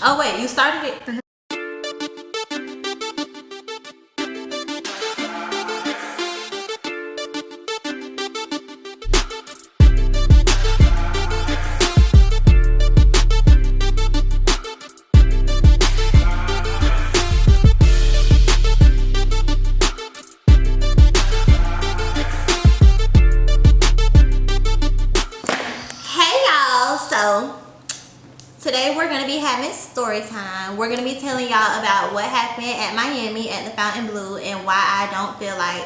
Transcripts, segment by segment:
Oh wait, you started it? Hey y'all, so today we're gonna be having story time. We're gonna be telling y'all about what happened at Miami at the Fontainebleau and why I don't feel like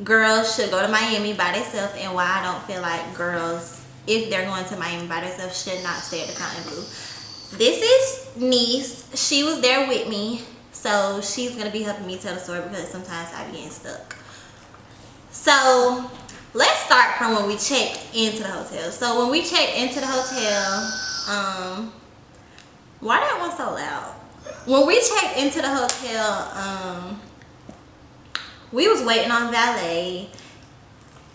girls should go to Miami by themselves, and why I don't feel like girls, if they're going to Miami by themselves, should not stay at the Fontainebleau. This is Niece. She was there with me, so she's gonna be helping me tell the story because sometimes I be getting stuck. So let's start from when we checked into the hotel. So when we checked into the hotel, why that one so loud? When we checked into the hotel, we was waiting on valet.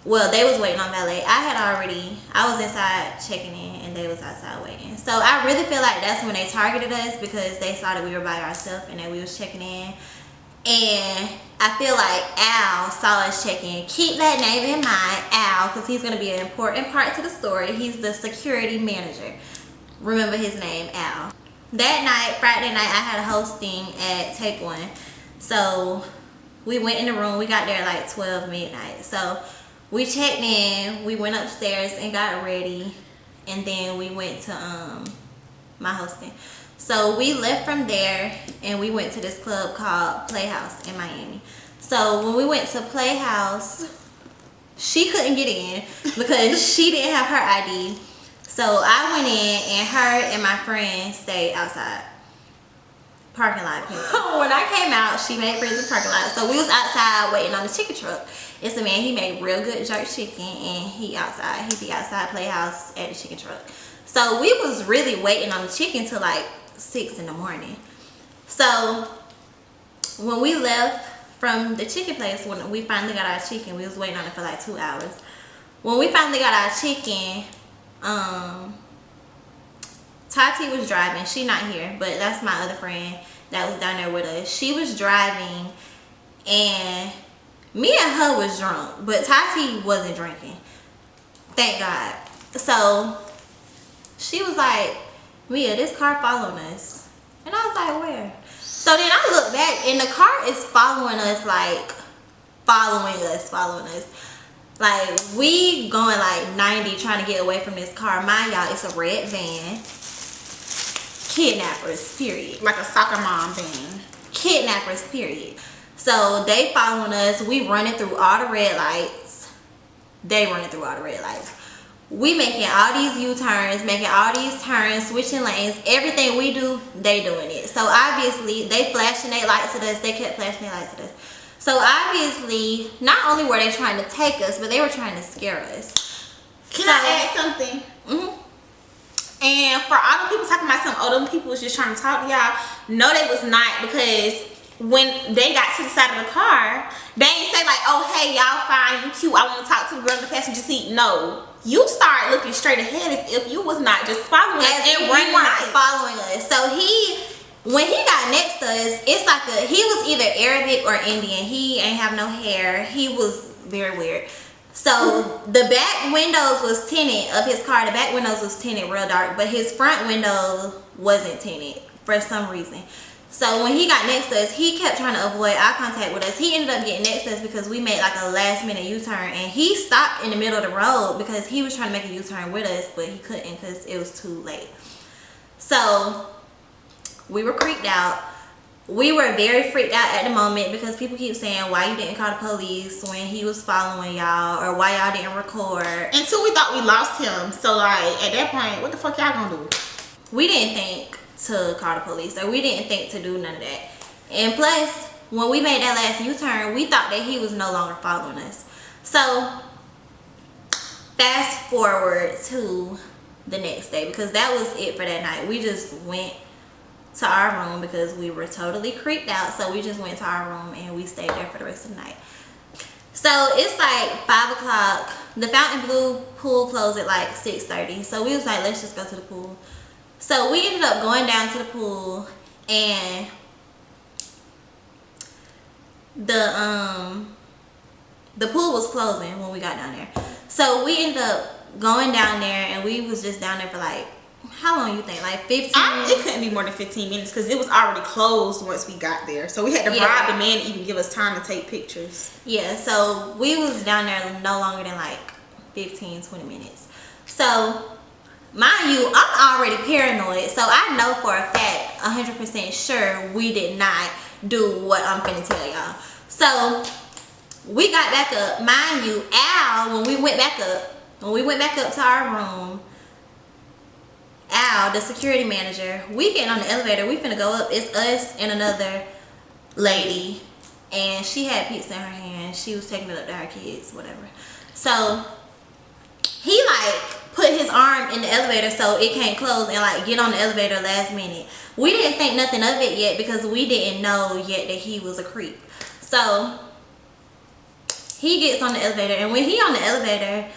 Well, they was waiting on valet. I was inside checking in and they was outside waiting. So I really feel like that's when they targeted us, because they saw that we were by ourselves and that we was checking in. And I feel like Al saw us check in. Keep that name in mind, Al, because he's going to be an important part to the story. He's the security manager. Remember his name, Al. That night, Friday night, I had a hosting at Take One. So we went in the room. We got there at like 12 midnight. So we checked in. We went upstairs and got ready. And then we went to my hosting. So we left from there and we went to this club called Playhouse in Miami. So when we went to Playhouse, she couldn't get in because she didn't have her ID. So I went in and her and my friend stayed outside. Parking lot people. When I came out, she made friends in the parking lot. So we was outside waiting on the chicken truck. It's a man, he made real good jerk chicken and he outside. He be outside Playhouse at the chicken truck. So we was really waiting on the chicken till like 6 in the morning. So when we left from the chicken place, when we finally got our chicken, we was waiting on it for like 2 hours. When we finally got our chicken, Tati was driving. She not here, but that's my other friend that was down there with us. She was driving and me and her was drunk, but Tati wasn't drinking, thank God. So she was like, Mia, this car following us. And I was like, where? So then I look back and the car is following us, like following us. Like we going like 90 trying to get away from this car. Mind y'all, it's a red van. Kidnappers, period. Like a soccer mom van. Kidnappers, period. So they following us. We running through all the red lights. They running through all the red lights. We making all these U-turns, making all these turns, switching lanes. Everything we do, they doing it. So obviously, they flashing their lights at us. They kept flashing their lights at us. So obviously, not only were they trying to take us, but they were trying to scare us. Can I add something? And for all the people talking about some other people was just trying to talk to y'all, no, they was not, because when they got to the side of the car, they ain't say like, oh, hey, y'all fine, you cute, I want to talk to the girl in the passenger seat. No. You start looking straight ahead as if you was not just following us and running right, following us. So when he got next to us, it's like he was either Arabic or Indian. He ain't have no hair. He was very weird. So the back windows was tinted of his car. The back windows was tinted real dark, but his front window wasn't tinted for some reason. So when he got next to us, he kept trying to avoid eye contact with us. He ended up getting next to us because we made like a last minute U-turn, and he stopped in the middle of the road because he was trying to make a U-turn with us, but he couldn't because it was too late. So we were creeped out. We were very freaked out at the moment because people keep saying why you didn't call the police when he was following y'all, or why y'all didn't record. Until we thought we lost him. So like at that point, what the fuck y'all gonna do? We didn't think to call the police, or we didn't think to do none of that. And plus, when we made that last U-turn, we thought that he was no longer following us. So fast forward to the next day, because that was it for that night. We just went to our room because we were totally creeped out. So we just went to our room and we stayed there for the rest of the night. So it's like 5 o'clock. The Fontainebleau pool closed at like 6:30. So we was like, let's just go to the pool. So we ended up going down to the pool, and the pool was closing when we got down there. So we ended up going down there, and we was just down there for like, how long you think? Like 15 minutes? It couldn't be more than 15 minutes because it was already closed once we got there. So we had to bribe the man to even give us time to take pictures. Yeah, so we was down there no longer than like 15, 20 minutes. So, mind you, I'm already paranoid. So I know for a fact, 100% sure we did not do what I'm finna tell y'all. So, we got back up. Mind you, Al, when we went back up to our room, Al, the security manager, we getting on the elevator, we finna go up. It's us and another lady, and she had pizza in her hand. She was taking it up to her kids, whatever. So he like put his arm in the elevator so it can't close, and like get on the elevator last minute. We didn't think nothing of it yet because we didn't know yet that he was a creep. So he gets on the elevator, and when he on the elevator,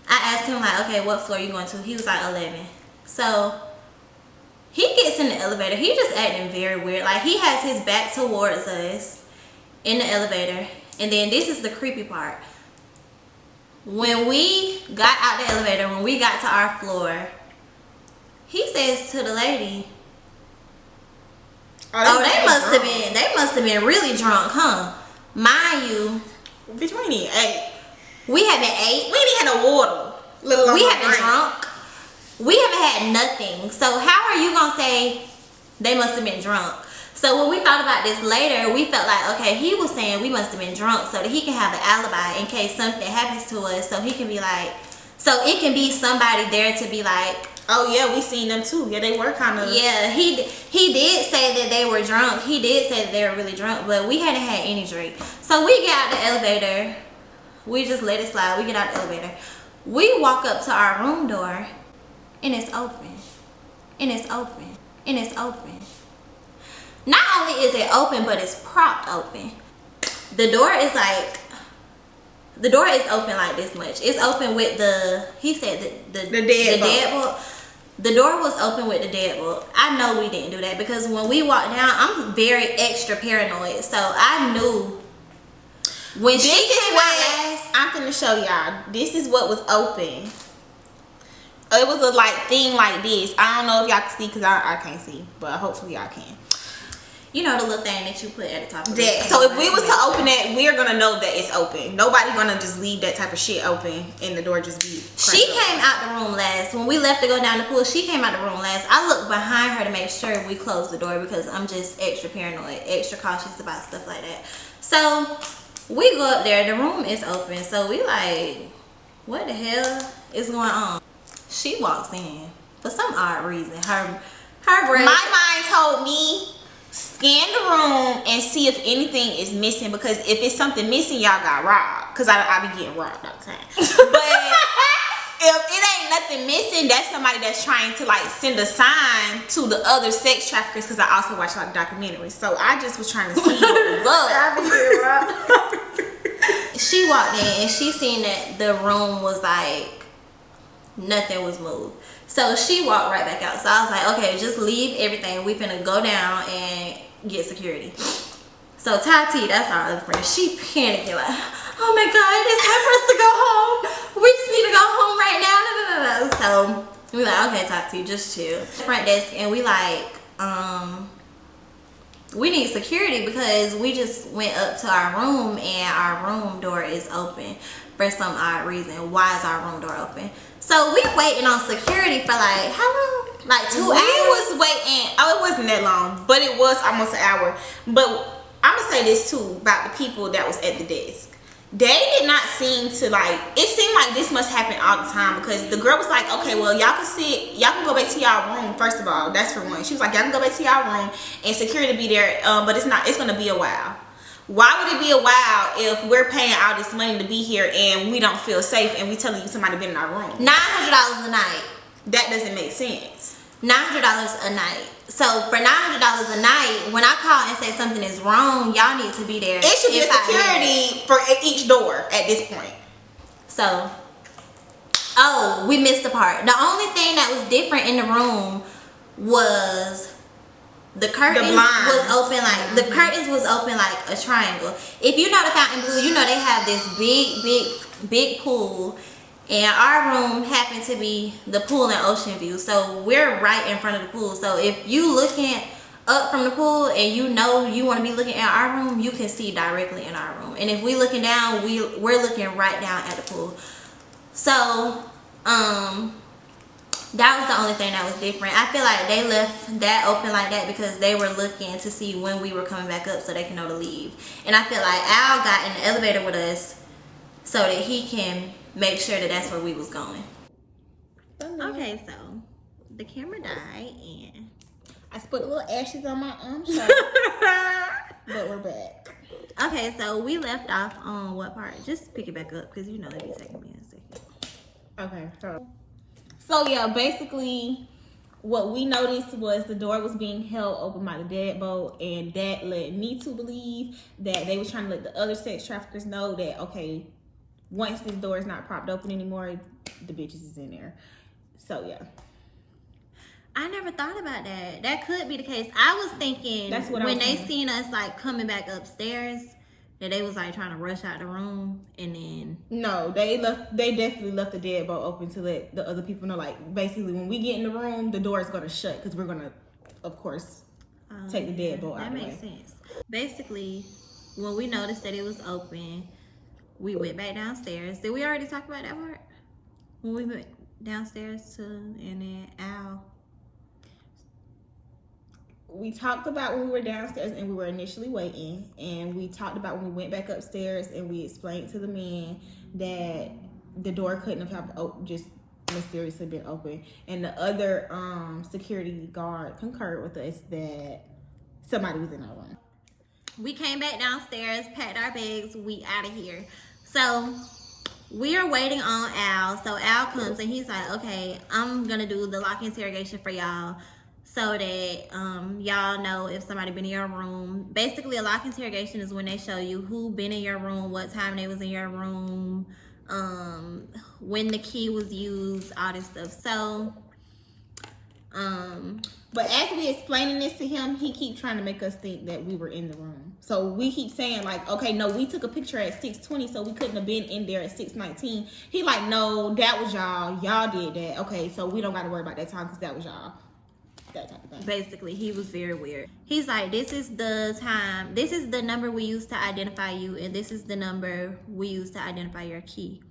I asked him like, okay, what floor you going to? He was like 11. So he gets in the elevator. He just acting very weird. Like he has his back towards us in the elevator. And then this is the creepy part. When we got out the elevator, when we got to our floor, he says to the lady, they must have been really drunk, huh? Mind you, bitch, we ain't even ate. We haven't ate. We ain't even had no water. We haven't drunk. We haven't had nothing. So how are you gonna say they must have been drunk? So when we thought about this later, we felt like, okay, he was saying we must have been drunk so that he can have an alibi in case something happens to us. So he can be like, so it can be somebody there to be like, oh yeah, we seen them too. Yeah, they were kind of. Yeah, he did say that they were drunk. He did say that they were really drunk, but we hadn't had any drink. So we get out the elevator. We just let it slide. We get out the elevator. We walk up to our room door, and it's open. And it's open. And it's open. Not only is it open, but it's propped open. The door is open like this much. It's open with he said the deadbolt. The door was open with the deadbolt. I know we didn't do that because when we walked down, I'm very extra paranoid. So I knew when she came out last. I'm finna show y'all. This is what was open. It was a thing like this. I don't know if y'all can see because I can't see, but hopefully y'all can. You know the little thing that you put at the top of that. So if we was to open that, we're gonna know that it's open. Nobody gonna just leave that type of shit open and the door just be. She came out the room last. When we left to go down the pool, she came out the room last. I looked behind her to make sure we closed the door because I'm just extra paranoid, extra cautious about stuff like that. So we go up there. The room is open. So we like, what the hell is going on? She walks in for some odd reason. Her brain. My mind told me, scan the room and see if anything is missing, because if it's something missing, y'all got robbed. Because I be getting robbed all the time. But if it ain't nothing missing, that's somebody that's trying to send a sign to the other sex traffickers, because I also watch documentaries. So I just was trying to see what was up. She walked in and she seen that the room was nothing was moved. So she walked right back out. So I was like, okay, just leave everything. We finna go down and get security. So Tati, that's our other friend, she panicking like, oh my God, it's time for us to go home. We just need to go home right now. So we like, okay, Tati, just chill. Front desk, and we we need security because we just went up to our room and our room door is open for some odd reason. Why is our room door open? So we waiting on security for how long? 2 hours? We was waiting. Oh, it wasn't that long, but it was almost an hour. But I'm gonna say this too about the people that was at the desk. They did not seem to it seemed like this must happen all the time, because the girl was like, okay, well, y'all can sit, y'all can go back to y'all room. First of all, that's for one. She was like, y'all can go back to y'all room and security be there, but it's gonna be a while. Why would it be a while if we're paying all this money to be here and we don't feel safe and we telling you somebody been in our room? $900 a night. That doesn't make sense. $900 a night. So for $900 a night, when I call and say something is wrong, y'all need to be there. It should be security for each door at this point. So, we missed the part. The only thing that was different in the room was the curtains blinds. was open like the curtains was open like a triangle. If you know the Fontainebleau, you know they have this big pool, and our room happened to be the pool and ocean view. So we're right in front of the pool. So if you looking up from the pool and you know you want to be looking at our room, you can see directly in our room. And if we looking down, we're looking right down at the pool. So that was the only thing that was different. I feel like they left that open like that because they were looking to see when we were coming back up so they can know to leave. And I feel like Al got in the elevator with us so that he can make sure that that's where we was going. Okay, so the camera died and I put a little ashes on my shirt. But we're back. Okay, so we left off on what part? Just pick it back up because you know it'd be taking me a second. Okay, so yeah, basically what we noticed was the door was being held open by the deadbolt, and that led me to believe that they was trying to let the other sex traffickers know that, okay, once this door is not propped open anymore, the bitches is in there. So yeah. I never thought about that. That could be the case. I was thinking that's what when they seen us like coming back upstairs, that they was like trying to rush out the room, and then no, they definitely left the deadbolt open to let the other people know, like basically when we get in the room, the door is gonna shut because we're gonna, of course, take the deadbolt out. That makes sense. Basically, when we noticed that it was open, we went back downstairs. Did we already talk about that part? When we went downstairs to, and then Al. We talked about when we were downstairs and we were initially waiting, and we talked about when we went back upstairs and we explained to the men that the door couldn't have just mysteriously been open, and the other security guard concurred with us that somebody was in our room. We came back downstairs, packed our bags, we out of here. So we are waiting on Al. So Al comes and he's like, okay, I'm gonna do the lock interrogation for y'all so that y'all know if somebody been in your room. Basically, a lock interrogation is when they show you who been in your room, what time they was in your room, when the key was used, all this stuff. So but as we explaining this to him, he keep trying to make us think that we were in the room. So we keep saying like, okay, no, we took a picture at 6:20, so we couldn't have been in there at 6:19. He like, no, that was y'all. Y'all did that. Okay, so we don't got to worry about that time because that was y'all. That type of thing. Basically, he was very weird. He's like, this is the time. This is the number we use to identify you, and this is the number we use to identify your key.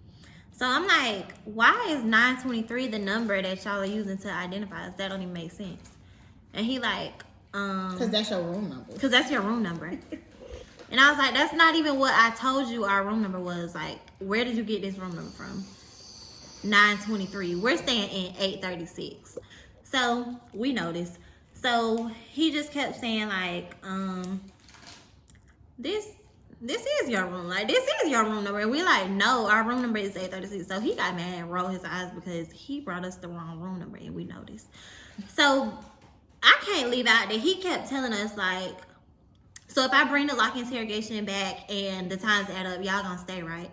So I'm like, why is 923 the number that y'all are using to identify us? That don't even make sense. And he like, because that's your room number. Because that's your room number. And I was like, that's not even what I told you our room number was. Like, where did you get this room number from? 923. We're staying in 836. So we noticed. So he just kept saying like, this is your room. Like, this is your room number. And we like, no, our room number is 836. So he got mad and rolled his eyes because he brought us the wrong room number, and we noticed. So I can't leave out that he kept telling us like, so if I bring the lock interrogation back and the times add up, y'all gonna stay, right?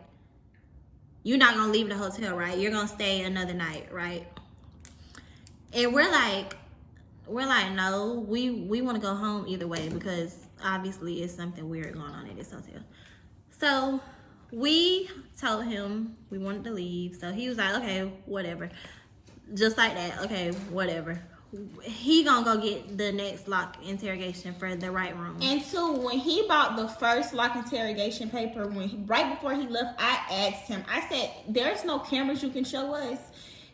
You're not gonna leave the hotel, right? You're gonna stay another night, right? And we're like, no, we want to go home either way because obviously it's something weird going on at this hotel. So we told him we wanted to leave. So he was like, okay, whatever. Just like that, okay, whatever. He gonna go get the next lock interrogation for the right room. And two, when he bought the first lock interrogation paper, right before he left, I asked him, I said, there's no cameras you can show us?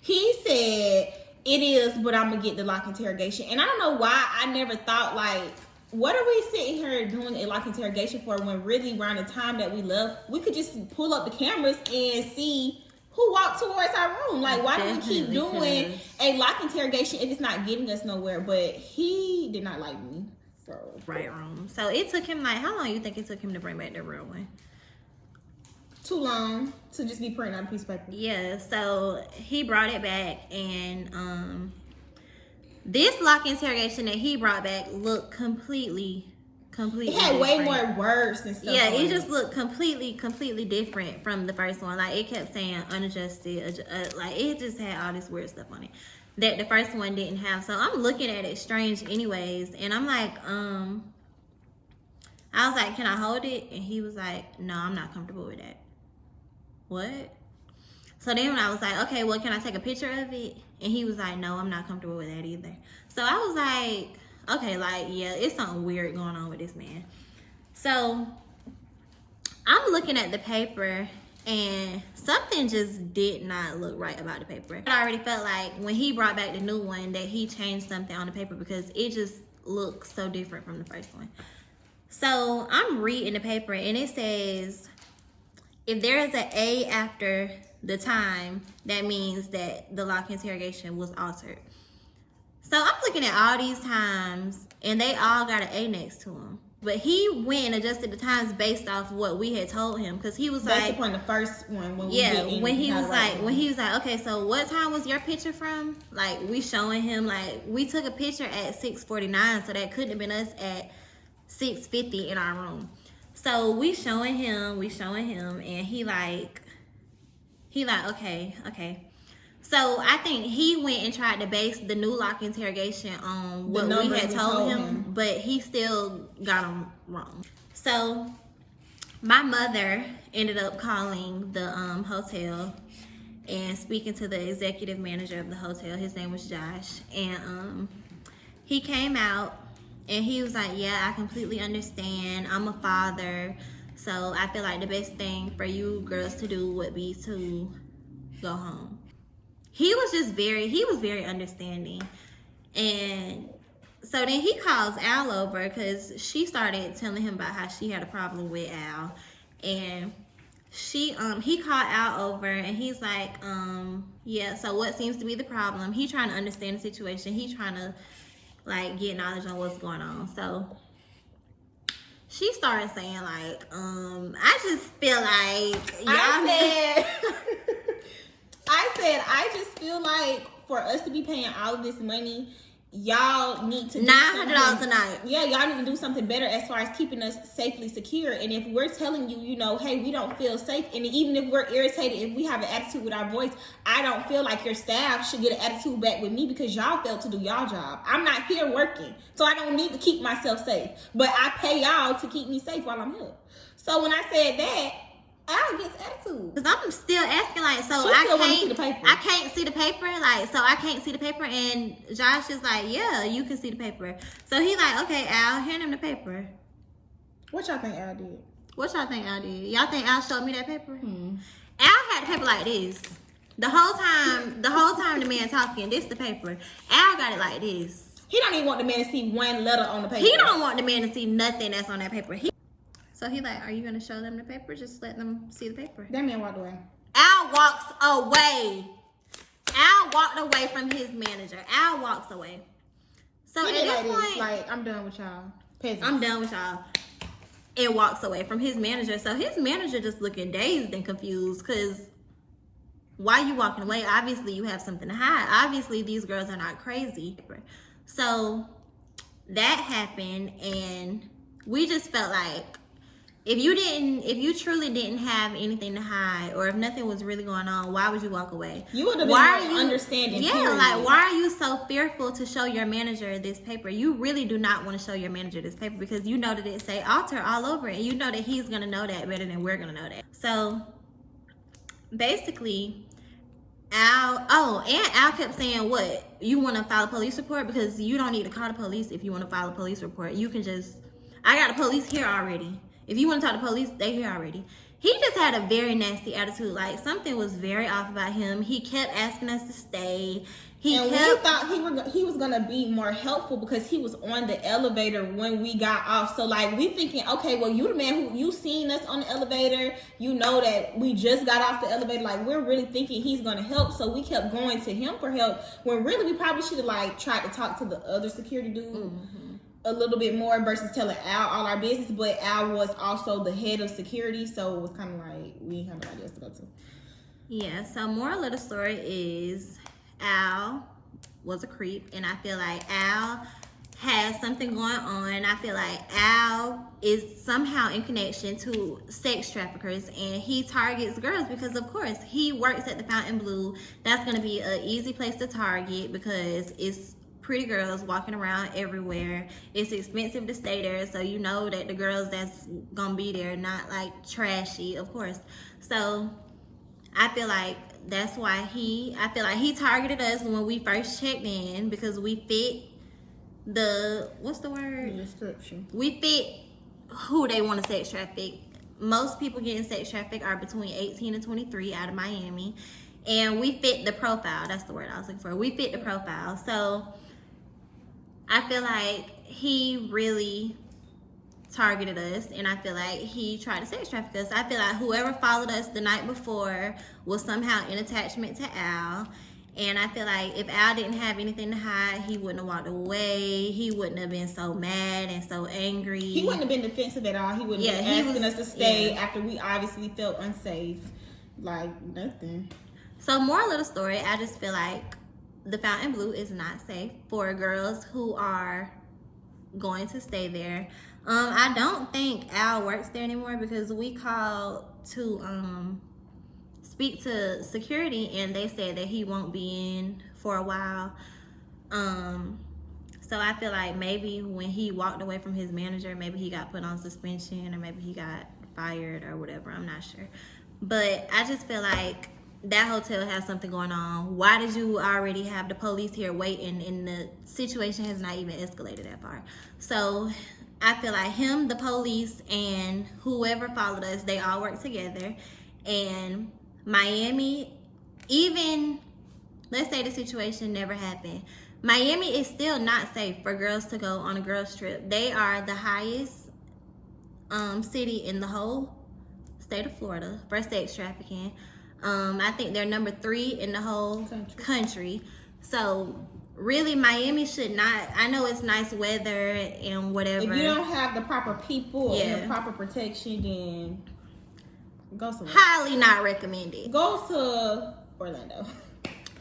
He said, it is, but I'm gonna get the lock interrogation. And I don't know why I never thought like, what are we sitting here doing a lock interrogation for when really around the time that we left, we could just pull up the cameras and see who walked towards our room. Like, why do we keep doing a lock interrogation if it's not getting us nowhere? But he did not like me. So right room. So it took him like, how long you think it took him to bring back the real one? Too long to just be printing out a piece of paper. Yeah, so he brought it back, and this lock interrogation that he brought back looked completely it had different. Way more words and stuff. Yeah, it just looked completely different from the first one. Like, it kept saying unadjusted, like it just had all this weird stuff on it. that the first one didn't have. So I'm looking at it strange anyways, and I'm like, I was like, can I hold it? And he was like, no, I'm not comfortable with that. What? So then when I was like, okay, well, can I take a picture of it? And he was like, no, I'm not comfortable with that either. So I was like, okay, like, yeah, it's something weird going on with this man. So I'm looking at the paper, and something just did not look right about the paper. I already felt like when he brought back the new one that he changed something on the paper because it just looks so different from the first one. So I'm reading the paper, and it says, if there is an A after the time, that means that the lock interrogation was altered. So I'm looking at all these times, and they all got an A next to them. But he went and adjusted the times based off what we had told him, because he was Based like, upon the first one, when when he was like, okay, so what time was your picture from? Like, we showing him, like, we took a picture at 6:49, so that couldn't have been us at 6:50 in our room. So we showing him, and he like, okay. So I think he went and tried to base the new lock interrogation on what we had told him, but he still got him wrong. So my mother ended up calling the hotel and speaking to the executive manager of the hotel. His name was Josh, and he came out and he was like, yeah, I completely understand. I'm a father, so I feel like the best thing for you girls to do would be to go home. He was very understanding. And so then he calls Al over because she started telling him about how she had a problem with Al. And he called Al over, and he's like, yeah, so what seems to be the problem? He trying to understand the situation. He trying to like get knowledge on what's going on. So she started saying like, I just feel like I just feel like for us to be paying all of this money, y'all need to do $900 a night. Yeah, y'all need to do something better as far as keeping us safely secure. And if we're telling you, hey, we don't feel safe, and even if we're irritated, if we have an attitude with our voice, I don't feel like your staff should get an attitude back with me because y'all failed to do y'all job. I'm not here working, so I don't need to keep myself safe. But I pay y'all to keep me safe while I'm here. So when I said that, Al gets attitude. Cause I'm still asking, like, so I can't see the paper, like, so I can't see the paper, and Josh is like, yeah, you can see the paper. So he like, okay, Al, hand him the paper. What y'all think Al did? What y'all think Al did? Y'all think Al showed me that paper? Al had the paper like this. The whole time the man talking, this the paper. Al got it like this. He don't even want the man to see one letter on the paper. He don't want the man to see nothing that's on that paper. So he like, are you gonna show them the paper? Just let them see the paper. That man walked away. Al walks away. Al walked away from his manager. Al walks away. So at this point, like, I'm done with y'all. Peasants. I'm done with y'all. And walks away from his manager. So his manager just looking dazed and confused, because why you walking away? Obviously you have something to hide. Obviously these girls are not crazy. So that happened, and we just felt like, if you truly didn't have anything to hide, or if nothing was really going on, why would you walk away? You would have been more understanding. Yeah, period. Like, why are you so fearful to show your manager this paper? You really do not want to show your manager this paper, because you know that it say alter all over it, and you know that he's gonna know that better than we're gonna know that. So basically, Al kept saying, what, you want to file a police report? Because you don't need to call the police if you want to file a police report. You can just, I got the police here already. If you want to talk to police, they here already. He just had a very nasty attitude. Like, something was very off about him. He kept asking us to stay. We thought he was gonna be more helpful because he was on the elevator when we got off. So like, we thinking, okay, well, you the man who you seen us on the elevator. You know that we just got off the elevator. Like, we're really thinking he's gonna help. So we kept going to him for help, when really we probably should have like tried to talk to the other security dude a little bit more versus telling Al all our business. But Al was also the head of security, so it was kind of like we had no idea what to go to. Yeah. So moral of the story is, Al was a creep, and I feel like Al has something going on. I feel like Al is somehow in connection to sex traffickers, and he targets girls because, of course, he works at the Fontainebleau. That's going to be an easy place to target because it's pretty girls walking around everywhere. It's expensive to stay there, so you know that the girls that's going to be there not like trashy, of course. So I feel like that's why he targeted us when we first checked in because we fit the, what's the word? Description. We fit who they want to sex traffic. Most people getting sex trafficked are between 18 and 23 out of Miami. And we fit the profile. That's the word I was looking for. We fit the profile. So I feel like he really targeted us, and I feel like he tried to sex traffic us. I feel like whoever followed us the night before was somehow in attachment to Al. And I feel like if Al didn't have anything to hide, he wouldn't have walked away. He wouldn't have been so mad and so angry. He wouldn't have been defensive at all. He wouldn't have been asking us to stay after we obviously felt unsafe. Like, nothing. So, moral of the story, I just feel like the Fontainebleau is not safe for girls who are going to stay there. I don't think Al works there anymore because we called to speak to security and they said that he won't be in for a while. So I feel like maybe when he walked away from his manager, maybe he got put on suspension or maybe he got fired or whatever. I'm not sure. But I just feel like that hotel has something going on. Why did you already have the police here waiting and the situation has not even escalated that far? So I feel like him, the police, and whoever followed us, they all work together. And Miami, even, let's say the situation never happened, Miami is still not safe for girls to go on a girls trip. They are the highest city in the whole state of Florida for sex trafficking. I think they're number 3 in the whole country. So really, Miami should not. I know it's nice weather and whatever. If you don't have the proper people and the proper protection, then go somewhere. Highly not recommended. Go to Orlando.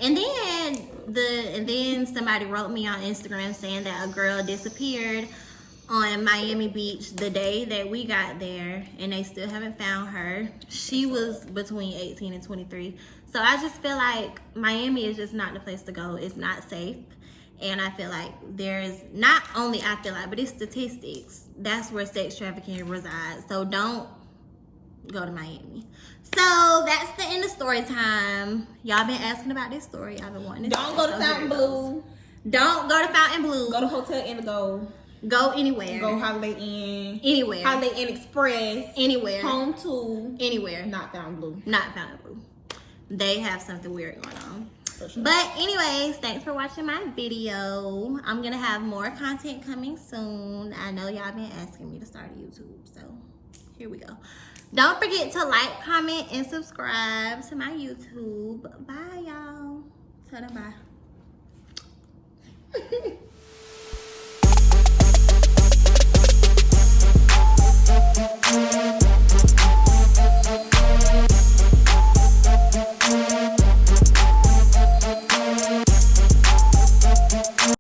And then somebody wrote me on Instagram saying that a girl disappeared on Miami Beach the day that we got there, and they still haven't found her. She was between 18 and 23. So I just feel like Miami is just not the place to go. It's not safe. And I feel like there's not only, I feel like, but it's statistics. That's where sex trafficking resides. So don't go to Miami. So that's the end of story time. Y'all been asking about this story. I've been wanting to. Don't go to Fontainebleau. Don't go to Fontainebleau. Go to Hotel Indigo. Go anywhere. Go Holiday Inn. Anywhere. Holiday Inn Express. Anywhere. Home 2. Anywhere. Not Fontainebleau. Not Fontainebleau. They have something weird going on. For sure. But anyways, thanks for watching my video. I'm going to have more content coming soon. I know y'all been asking me to start a YouTube. So here we go. Don't forget to like, comment, and subscribe to my YouTube. Bye, y'all. Tell them bye.